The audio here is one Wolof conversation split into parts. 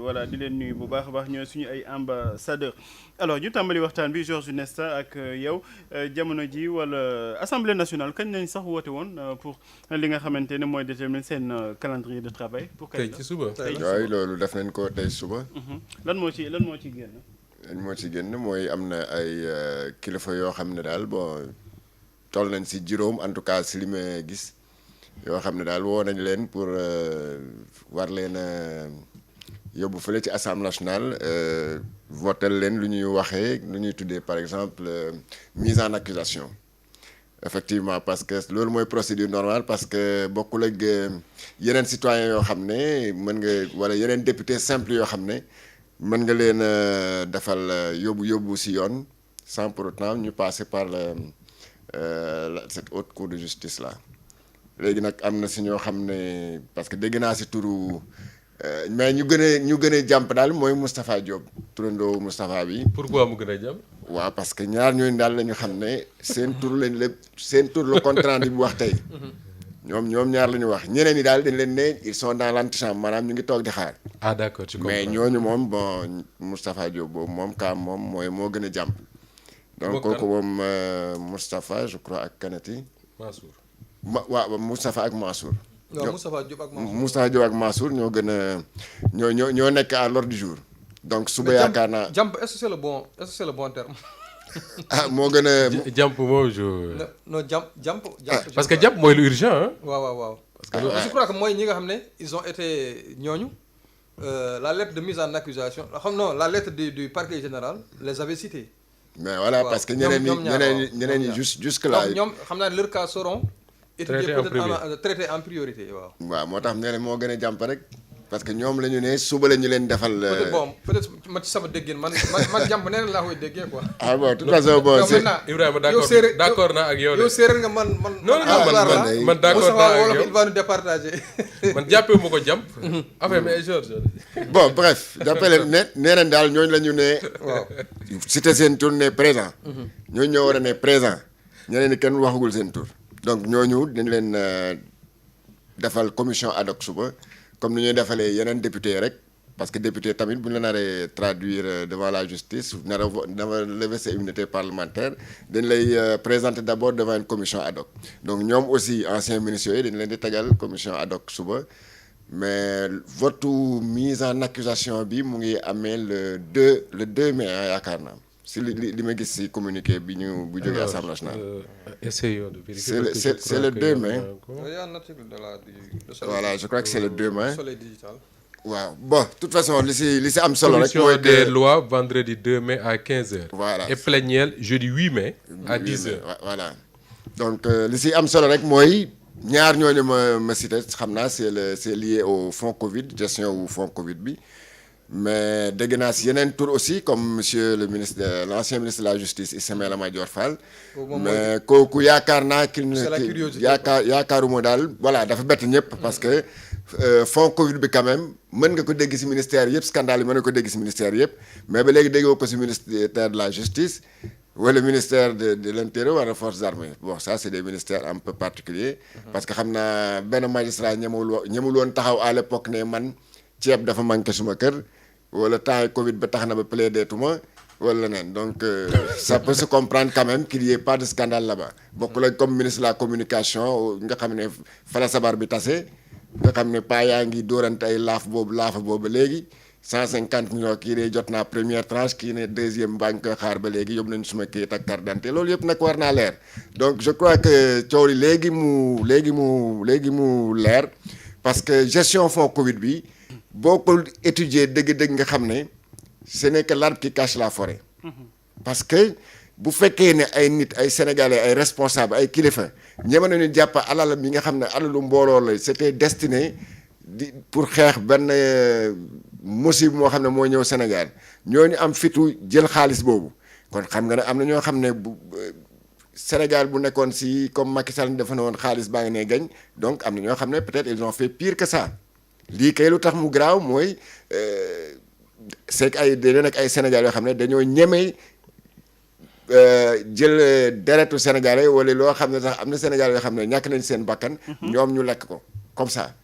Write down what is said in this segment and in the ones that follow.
voilà di leen nuyu bu baax a baax ñooy suñu ay ambassadeur alors ñu tàmbali waxtaan bi Georges Nesta ak yow jamono ji wala assemblée nationale kañ nañ sax woote woon pour li nga xamante ne mooy déterminer seen calendrier de travail. pour tey ci suba waaye loolu def nañ ko tey suba. lan moo ci génn. lan moo ci génn mooy am na ay kilifa yoo xam ne daal bon toll nañ si juróom en tout cas si li ma gis yoo xam ne daal woo nañ leen pour war leen a yóbbu fële ci assemblée nationale votel leen lu ñuy waxee lu ñuy tuddee par exemple mise en accusation effectivement parce que loolu mooy procédure normale parce que bokkul ak yeneen citoyens yoo xam ne mën nga wala yeneen député simple yoo xam ne mën nga leen defal yóbbu si yoon sans pour autant ñu passer par cette haute cour de justice là léegi nag am na si ñoo xam ne parce que dégg naa si turu mais ñu gën a jàmp daal mooy Moustapha Diop turandoo Moustapha bi. pourquoi mu gën a jàmp. waaw parce que ñaar ñooñu daal la ñu xam ne seen tur lañ lépp seen tur le compte rendu bu wax tey ñoom ñaar la ñu wax ñeneen ñi daal dañ leen ne ils sont dans l'antichambre maanaam ñu ngi toog di xaar. ah d'accord je comprends. mais ñooñu moom bon Moustapha Diop boobu moom kaam moom moo gën a jàmp. donc kooku moom Moustapha je crois ak kanati. Mansour. waaw Moustapha ak Mansour. waaw Moustapha Diop ak Mansour ñoo gën a ñoo nekk à l'ordre du jour. donc suba yaakaar naa jàmp est-ce que c'est le bon terme. ah moo gën a. jàmp moom non jàmp. parce que jàmp mooy lu urgent ah. waaw. parce que je crois que mooy ñi nga xam ne ils ont été ñooñu la lettre de mise en accusation la lettre du parquet général les avait cités. mais voilà parce que ñeneen ñi jusque là. ñoom xam naa ne leur cas seront étudiés peut-être traité en priorité waaw. waaw moo tax ne moo gën a jàmp rek parce que ñoom la ñu ne suba la ñu leen defal. peut-être ma ci sama déggeen man jàmp nee na laa koy déggee quoi. ah bon de toute façon bon c'est Ibrahima d'accord naa ak yow de. yow séeréer nga man. non man d'accord naa ak yow il va nous départager. man jàppee ma ko jàmp. affaire mais Georges. bon bref jàppale ne nee nañ daal ñooñu la ñu ne. waaw cité seen tur ne présent. ñooñu ñoo war a ne présent ñeneen ni kenn waxagul seen tur. donc ñooñu dañ leen defal commission ad hoc suba. comme ni ñuy defalee yeneen député rek parce que député tamit bu ñu la naree traduire devant la justice nara lever sa immunité parlementaire dañ lay présenter d'abord devant une commission ad hoc donc ñoom aussi anciens ministres yooyu dañ leen di tegal commission ad hoc suba mais vote mise en accusation bi mu ngi amee le 2 mai yaakaar naa si li ma gis si communiqué bu jógee Assemblée nationale. essayons de vérifier. c'est le 2 mai. Il y a un article voilà je crois que c'est le 2 mai. Soleil digital. waaw bon de toute façon li si am solo rek. commission des lois vendredi 2 mai à 15h. voilà et plénière jeudi 8 mai. à 10h. voilà donc li si am solo rek mooy ñaar ñooñu ma cité xam naa c'est lié au fonds Covid gestion wu fonds Covid bi. mais dégg naa si yeneen tour aussi comme monsieur le ministre l'ancien ministre de la justice Ismaïla Madior Fall. mais kooku yaakaar naa. c'est la curiosité yaakaaruma daal voilà dafa bett ñëpp. parce que fonds Covid bi quand même mën nga ko dégg si ministère yëpp scandale yi mën nga ko dégg si ministère yëpp mais ba léegi déggoo ko si ministère de la justice wala ministère de l'intérieur wala forces armées bon ça c'est des ministères un peu particuliers parce que xam naa benn magistrat ñemul woon taxaw à l'époque ne man ceeb dafa manqué suma kër. wala temps yi Covid ba tax na ba plaider tuma wala leneen donc ça peut se comprendre quand même qu'il y ait pas de scandale là-bas bokkul ak comme ministre de la communication nga xam ne fala sabar bi tase nga xam ne paa yaa ngi dóorante ay laafa boobu léegi 150 millions kii ne jot naa première tranche kii ne deuxième baa ngi koy xaar ba léegi yóbbu nañu suma kayit ak carte d'identité loolu yëpp nag war naa leer donc je crois que coow li léegi mu leer parce que gestion fonds Covid bi boo ko étudier dëgg-dëgg nga xam ne ce n'est que l'arbre qui cache la forêt parce que bu fekkee ne ay nit ay sénégalais ay responsables ay kilifa ñeme nañu jàpp alal mi nga xam ne alalu mbooloo la c'était destiné pour xeex benn musiba moo xam ne moo ñëw Sénégal ñooñu am fitu jël xaalis boobu kon xam nga ne am na ñoo xam ne bu Sénégal bu nekkoon si comme Macky Sall dafa ne woon xaalis baa ngi ne gañ donc am na ñoo xam ne peut-être ils ont fait pire que ça lii kay lu tax mu garaaw mooy c'est que dañoo nekk ay Sénégal yoo xam ne dañoo ñeme jël deretu Sénégalais wala loo xam ne sax am na Sénégal yoo xam ne ñàkk nañ seen bakkan ñoom ñu lekk ko comme ça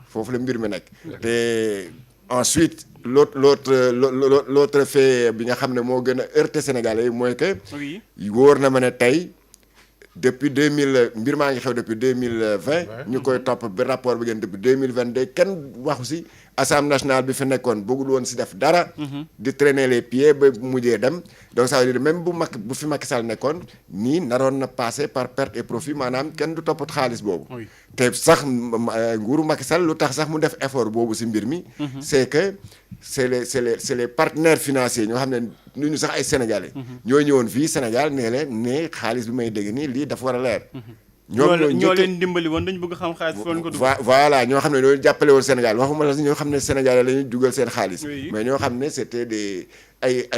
foofu la mbir mi nekk te ensuite l'autre fait bi nga xam ne moo gën a heurté Sénégalais yi mooy que. oui wóor na ma ne tey depuis 2000 mbir maa ngi xew depuis 2020. ñu koy topp ba rapport bi gën depuis 2022 kenn waxu si. Assemblée nationale bi fi nekkoon bëggul woon si def dara. di traîner les pieds ba mujjee dem. donc ça veut dire même bu fi Macky Sall nekkoon nii naroon na passé par perte et profit maanaam kenn du toppat xaalis boobu. te sax nguuru Macky Sall lu tax sax mu def effort boobu si mbir mi. c'est que c'est les partenaires financiers ñoo xam ne ñu sax ay sénégalais. ñoo ñëwoon fii Sénégal nee leen ne xaalis bi may dégg nii lii dafa war a leer. ñoo leen dimbali woon dañu bëgg xam xaalis foon ko dugg. voilà ñoo xam ne ñoo jàppale woon Sénégal waxuma la ñoo xam ne Sénégalais la ñuy dugal seen xaalis. mais ñoo xam ne c'était des ay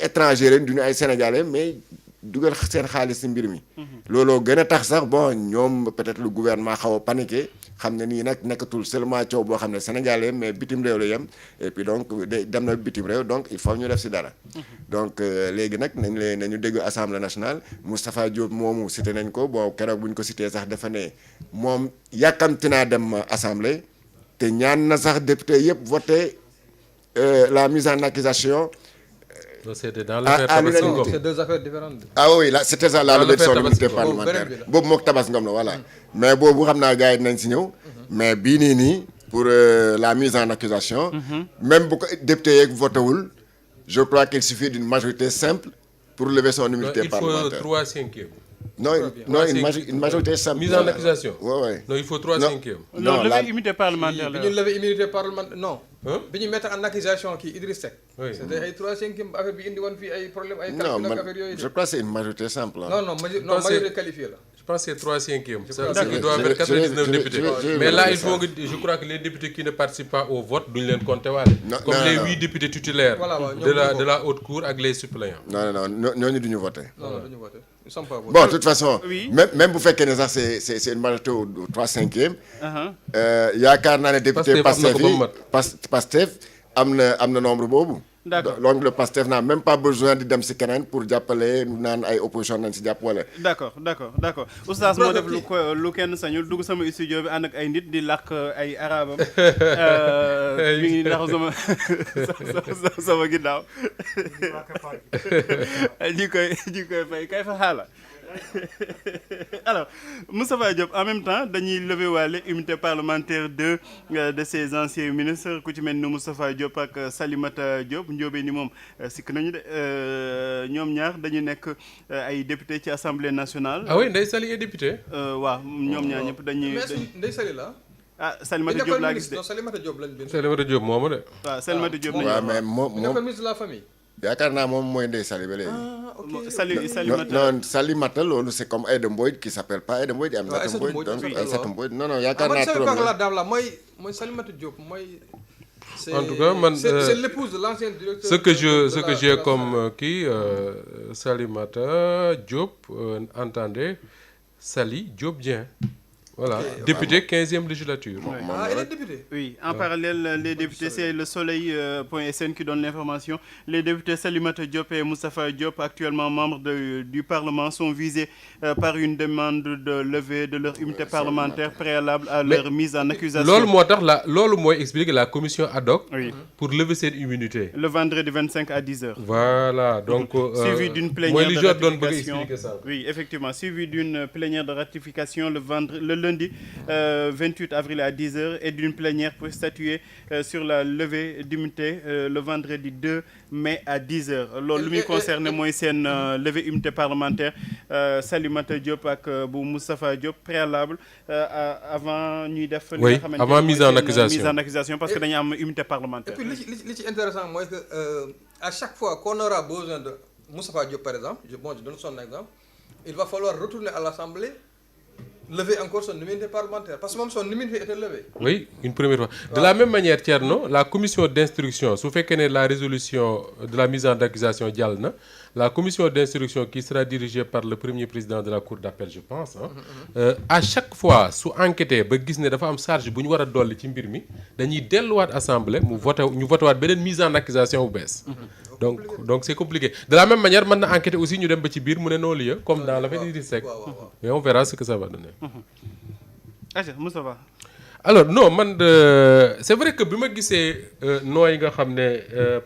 étrangers leen duñu ay sénégalais mais dugal seen xaalis si mbir mi. looloo gën a tax sax bon ñoom peut-être le gouvernement xaw a paniqué xam ne nii nag nekkatul seulement coow boo xam ne sénégalais mais bitim réew la yem et puis donc dem na bitim réew donc il faut ñu def si dara. donc léegi nag nañu dégg assemblée nationale Moustapha Diop moomu cité nañ ko bon keroog bu ñu ko cité sax dafa ne moom yàkkamti naa dem assemblée te ñaan na sax député yëpp voté la mise en accusation. C'était dans l'affaire Tabaski Ngom. C'est deux affaires différentes. Ah oui là c'était ça la levée de son immunité parlementaire boobu mook Tabaski Ngom la voilà mais boobu xam naa gars yi dinañ si ñëw mais bii nii pour la mise en accusation même bu ko député yeeg voté wul je crois qu'il suffit d'une majorité simple pour lever son immunité parlementaire. Il faut 3/5. Non, une majorité simple. Mise en accusation. Oui. Non, il faut 3/5. Non, lever immunité parlementaire bi ñu lever immunité parlementaire non. Hein? bi ñu mettre en accusation kii Idriss Seck. Oui. C'était ay 3/5 affaire bi indi woon fii ay problème ay. Non, calcul ak affaire yooyu. je crois que c'est une majorité simple. Non, majorité qualifiée là. Je pense que c'est 3/5. Ça D'accord. il doit faire 99 députés. je- Mais là, je- il faut que, je crois que les députés qui ne participent pas au vote, nous les compter. Comme non, les non. 8 députés titulaires Voilà, de la haute cour avec les suppléants. Non, ñooñu duñu voté. Non, dañu voté. Ils sont pas votés. Bon, de toute façon, Oui. même bu fekkee ne sax c'est une majorité au 3/5. Yaakaar naa ne député Pastef am na ko ba mu Pastef Pastef am na nombre boobu. D'accord. Donc le Pastef n'a même pas besoin di dem si keneen pour jàppale naan ay opposition nañ si jàpp wala. d'accord oustaz moo def lu kenn sañul dugg sama studio bi ànd ak ay nit di làkk ay arabam mi ngi ndax sama ginnaaw ñi koy fay kay fa xaala alors Moustapha Diop en même temps dañuy lever waale immunité parlementaire de ces anciens ministres ku ci mel ni Moustapha Diop ak Salimata Diop njóobee ni moom sikk nañu de ñoom ñaar dañu nekk ay député ci assemblée nationale. Ah oui, Ndeye Saly est député. waaw ñoom ñaar ñëpp dañuy. Mais Ndeye Saly la. Salimata Diop laa gis de. Non, Salimata Diop lañ bind. Salimata Diop moomu de. waaw Salimata Diop waaw nañu. mais Il moom est ministre de la famille. yaakaar naa moom mooy Ndeye Saly ba léegi. Ah, OK. Salimata. Non, Salimata loolu c'est comme Aïda Mbodj qui s'appelle pas Aïda Mbodj. Aminata Aïssatou Mbodj Mbodj, donc oui. Aïssatou Mbodj non Ah, yaakaar man naa je savais trop pas que la la. dame là mooy Salimata Diop mooy. En tout cas, man, c'est l'épouse de l'ancien directeur. Ce que j'ai comme Salimata Diop, entendez, Saly Diop Dieng. Voilà, député 15e législature. Ah, il est député. Oui, en parallèle, les députés, c'est le soleil.sn qui donne l'information. Les députés Salimata Diop et Moustapha Diop, actuellement membres du Parlement, sont visés par une demande de levée de leur immunité parlementaire préalable à leur mise en accusation. Lolo moi explique la commission ad hoc Oui. pour lever cette immunité. Le vendredi 25 à 10h. Voilà, donc... Suivi d'une plénière moi, de les donne ratification. expliquer ça. Oui, effectivement, suivi d'une plénière de ratification le lundi 28 avril à 10h et d'une plénière pour statuer sur la levée d'immunité le vendredi 2 mai à 10h. Loolu lu muy concerné mooy seen levée immunité parlementaire Salimata Diop ak bu Moustapha Diop préalable avant ñuy def. Oui, li nga xamante avant ne mise mooy en seen accusation. mise en accusation parce que dañu am immunité Et parlementaire. puis li ci intéressant mooy que à chaque fois qu'on aura besoin de Moustapha Diop par exemple, je donne son exemple, il va falloir retourner à l'Assemblée, lever encore son immunité parlementaire parce que même son immunité était levée. Oui, une première fois. De la même manière, Thierno, la commission d'instruction, sous fait que la résolution de la mise en accusation Dialna, la commission d'instruction qui sera dirigée par le premier président de la cour d'appel, je pense, à chaque fois, sous enquêté, ba gis ne dafa am charge bu ñu war a dolli ci mbir mi, dañuy delluwaat assemblée ñu voté waat beneen mise en accusation bu bees. Donc c'est compliqué. De la même manière, maintenant enquêter aussi ñu dem ba ci biir mu ne non lieu comme dans l'affaire d'Idriss Seck. Mais on verra ce que ça va donner. Aja Moustapha. alors non man c'est vrai que bi ma gisee noo yi nga xam ne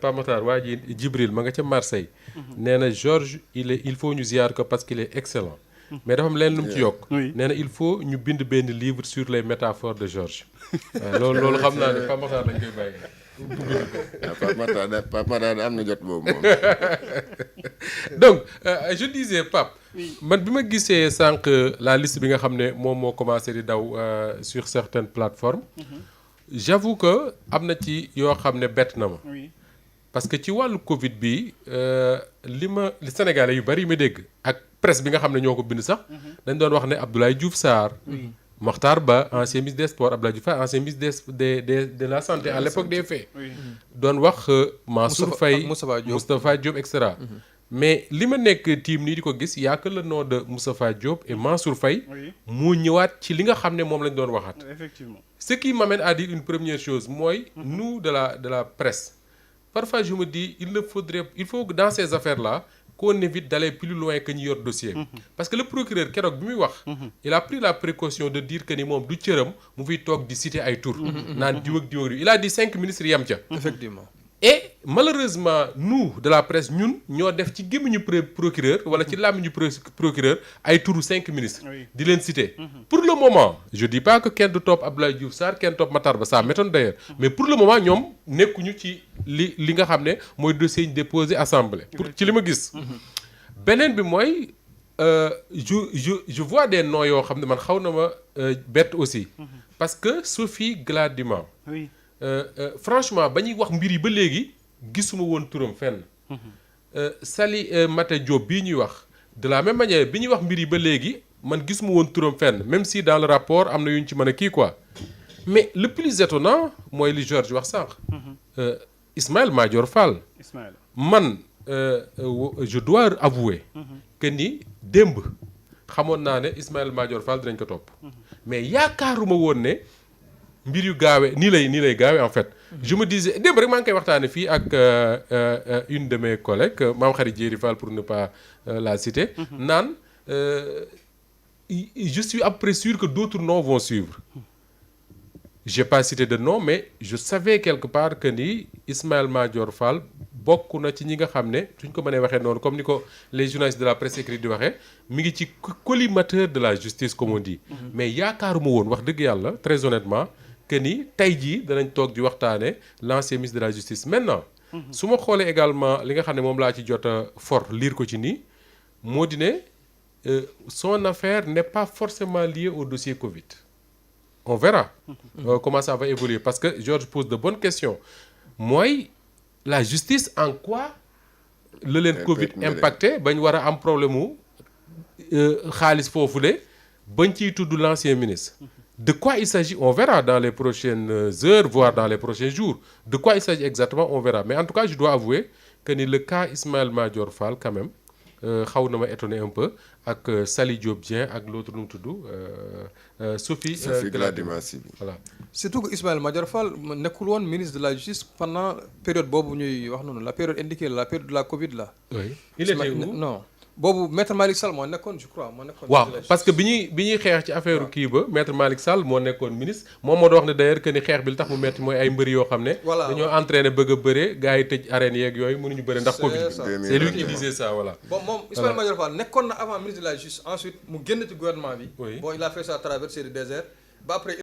Pape Matar waa ji Djibril ma nga ca Marseille nee na Georges il faut ñu ziar ko parce qu'il est excellent mais dafa am leen lu mu ci yokk Oui. nee na il faut ñu bind benn livre sur les métaphores de Georges waaw loolu xam naa ne Pape Matar dañ koy bàyyi waaw Pape Matar am na jot boobu moom. donc je disais Pape man bi ma gisee sànq la liste bi nga xam ne moom moo commencé di daw sur certaines plateformes j'avoue que am na ci yoo xam ne bett na ma oui parce que ci wàllu Covid bi li Sénégalais yu bari yu ma dégg ak presse bi nga xam ne ñoo ko bind sax dañ doon wax ne Abdoulaye Diouf Sarr Mokhtar Ba ancien ministre des sports Abdoulaye Diouf Sarr ancien ministre de la santé à l'époque des faits oui doon wax Mansour Faye Moustapha Diop et cetera mais li ma nekk team nii di ko gis y a que le nom de Moustapha Diop et Mansour Faye oui mu ñëwaat ci li nga xam ne moom lañ doon waxaat effectivement ce qui m'amène à dire une première chose mooy nous de la presse parfois je me dis il faut que dans ces affaires-là qu'on évite d'aller plus loin que ñu yor dossier parce que le procureur keroog bi muy wax il a pris la précaution de dire que ni moom du cëram mu fiy toog di citer ay tours naan diw ak diw ak diw il a dit 5 ministres yem ca effectivement. et malheureusement nous de la presse ñun ñoo def ci gémmiñu procureur wala ci làmmiñu procureur ay turu 5 ministres Oui. di leen citer pour le moment je dis pas que kenn du topp Abdoulaye Diouf Sarr kenn topp Matar Ba ça m'étonne d'ailleurs mais pour le moment ñoom nekkuñu ci li nga xam ne mooy dossier ñu déposé assemblée pour ci li ma gis beneen bi mooy je vois des noms yoo xam ne man xaw na ma bett aussi parce que Sophie Gladima oui franchement ba ñuy wax mbir yi ba léegi gisuma woon turam fenn Sali Mata Diop bii ñuy wax de la même manière bi ñuy wax mbir yi ba léegi man gisuma woon turam fenn même si dans le rapport am na yu ñu ci mën a kii quoi mais le plus étonnant mooy li Georges wax sànq Ismaïla Madior Fall Ismaïla man je dois avouer que ni démb xamoon naa ne Ismaïla Madior Fall dinañ ko topp mais yaakaaruma woon ne mbir yu gaawee nii lay gaawee en fait je me disais démb rek maa ngi koy waxtaane fii ak une de mes collègues Mame Khary Diéry Fall pour ne pas la citer naan je suis à peu près sûr que d'autres noms vont suivre j'ai pas cité de nom mais je savais quelque part que ni Ismaïla Madior Fall bokk na ci ñi nga xam ne suñ ko mënee waxee noonu comme ni ko les journalistes de la presse écrite di waxee mi ngi ci collimateur de la justice comme on dit mais yaakaaruma woon wax dëgg yàlla très honnêtement que ni tey jii danañ toog di waxtaane l'ancien ministre de la justice maintenant su ma xoolee également li nga xam ne moom laa ci jot a lire ko ci nii moo di ne son affaire n'est pas forcément liée au dossier Covid on verra comment ça va évoluer parce que Georges pose de bonnes questions mooy la justice en quoi la leen Covid impacté bañ war a am problème mu xaalis foofule bañ ciy tudd l'ancien ministre de quoi il s'agit on verra dans les prochaines heures voire dans les prochains jours de quoi il s'agit exactement on verra mais en tout cas je dois avouer que ni le cas Ismaïla Madior Fall quand même xaw na ma étonné un peu ak Sali Diop Dieng ak l'autre nu mu tudd Sophie Gladima Siby voilà surtout que Ismaïla Madior Fall nekkul woon ministre de la justice pendant période boobu ñuy wax noonu la période indiquée la période de la Covid là. oui il était où non boobu maître Malick Sall moo nekkoon je crois moo nekkoon. waaw parce que bi ñuy xeex ci affaire kii ba maître Malick Sall moo nekkoon ministre moom moo doon wax ne d'ailleurs que ni xeex bi li tax mu metti mooy ay mbëri yoo xam ne. voilà dañoo entraîné bëgg a bëree gars yi tëj arène yeeg yooyu mënuñu bëre ndax Covid bi. c'est lui qui disait ça voilà. bon moom Ismaïla Madior Fall nekkoon na avant ministre de la justice ensuite mu génn ci gouvernement bi. oui bon il a fait ça à travers le désert ba après.